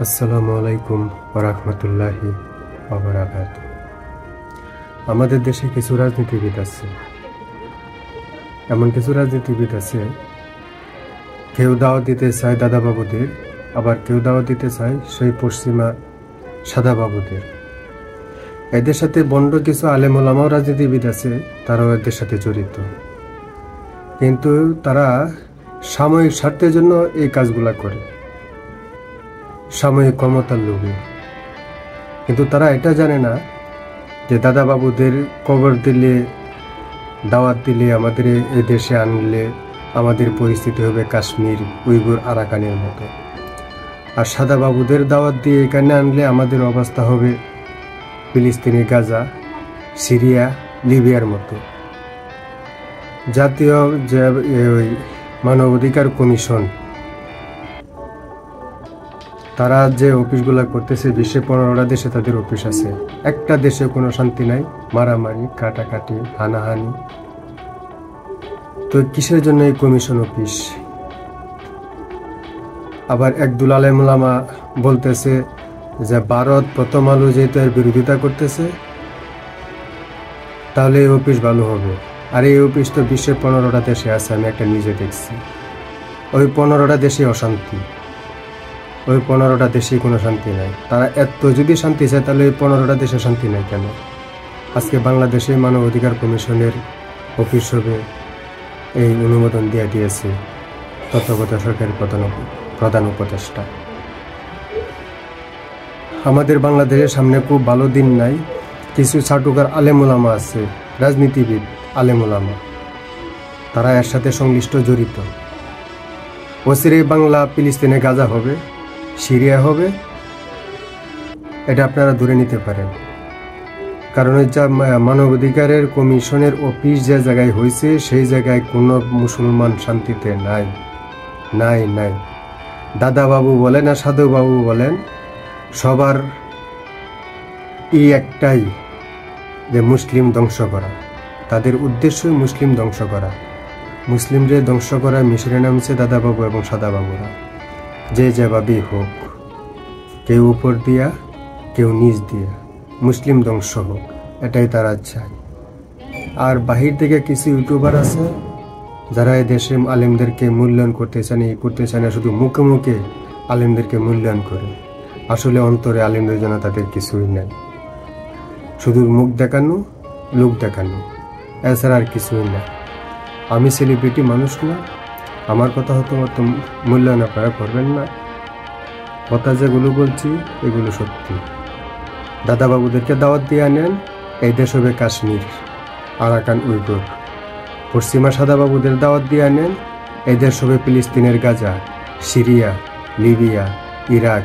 আসসালামু আলাইকুম ওয়া রাহমাতুল্লাহি ওয়া বারাকাতুহু। আমাদের দেশে কিছু রাজনীতিবিদ আছে, এমন কিছু রাজনীতিবিদ আছে, কেউ দাওয়াত দিতে চায় দাদাবাবুদের, আবার কেউ দাওয়াত দিতে চায় সেই পশ্চিমা সাদাবাবুদের। এদের সাথে বন্ড কিছু আলেম ওলামাও রাজনীতিবিদ আছে, তারাও এদের সাথে জড়িত, কিন্তু তারা সাময়িক স্বার্থের জন্য এই কাজগুলা করে, সাময়িক ক্ষমতার লোভে। কিন্তু তারা এটা জানে না যে দাদাবাবুদের কবর দিলে, দাওয়াত দিলে, আমাদের এই দেশে আনলে আমাদের পরিস্থিতি হবে কাশ্মীর, উইগুর, আরাকানের মতো। আর সাদাবাবুদের দাওয়াত দিয়ে এখানে আনলে আমাদের অবস্থা হবে ফিলিস্তিনি, গাজা, সিরিয়া, লিবিয়ার মতো। জাতীয় যে ওই মানবাধিকার কমিশন, তারা যে অফিসগুলা করতেছে, বিশ্বে 15টা দেশে তাদের অফিস আছে। একটা দেশে কোনো শান্তি নাই, মারামারি, কাটাকাটি, হানাহানি। তো কিসের জন্য এই কমিশন অফিস? আবার একদল আলেম ওলামা বলতেছে যে ভারত প্রথম আলো যেহেতু এর বিরোধিতা করতেছে, তাহলে এই অফিস ভালো হবে। আর এই অফিস তো বিশ্বের 15টা দেশে আছে, আমি একটা নিজে দেখছি। ওই 15টা দেশে অশান্তি, ওই 15টা দেশে কোনো শান্তি নাই। তারা এত যদি শান্তি চায়, তাহলে ওই 15টা দেশে শান্তি নাই কেন? আজকে বাংলাদেশে মানবাধিকার কমিশনের অফিস হবে, এই অনুমোদন দিয়ে দিয়েছে তত্ত্বাবধায়ক সরকারের প্রধান উপদেষ্টা। আমাদের বাংলাদেশের সামনে খুব ভালো দিন নাই। কিছু ছাটুকার আলেম ওলামা আছে, রাজনীতিবিদ আলেম ওলামা, তারা এর সাথে সংশ্লিষ্ট, জড়িত। অচিরেই বাংলা ফিলিস্তিনে, গাজা হবে, সিরিয়া হবে, এটা আপনারা ধরে নিতে পারেন। কারণ যা মানবাধিকারের কমিশনের অফিস যে জায়গায় হয়েছে, সেই জায়গায় কোনো মুসলমান শান্তিতে নাই, নাই, নাই। দাদাবাবু বলেন আর সাধুবাবু বলেন, সবার একটাই, যে মুসলিম ধ্বংস করা। তাদের উদ্দেশ্যই মুসলিম ধ্বংস করা, মুসলিমদের ধ্বংস করা মিশনে নামছে দাদাবাবু এবং সাদাবাবুরা। যে যেভাবেই হোক, কেউ উপর দিয়া, কেউ নিচ দিয়া, মুসলিম ধ্বংস হোক, এটাই তারা চায়। আর বাহির থেকে কিছু ইউটিউবার আছে, যারা এই দেশে আলেমদেরকে মূল্যায়ন করতে চায় না, শুধু মুখে মুখে আলেমদেরকে মূল্যায়ন করে। আসলে অন্তরে আলেমদের জন্য তাদের কিছুই নাই, শুধু মুখ দেখানো, লোক দেখানো, এছাড়া আর কিছুই না। আমি সেলিব্রিটি মানুষ না, আমার কথা হতো মূল্যায়ন আপনারা করবেন না। কথা যেগুলো বলছি এগুলো সত্যি। দাদাবাবুদেরকে দাওয়াত দিয়ে আনেন, এই দেশ হবে কাশ্মীর, আরাকান, উইগুর। পশ্চিমা সাদাবাবুদের দাওয়াত দিয়ে আনেন, এই দেশ হবে ফিলিস্তিনের গাজা, সিরিয়া, লিবিয়া, ইরাক,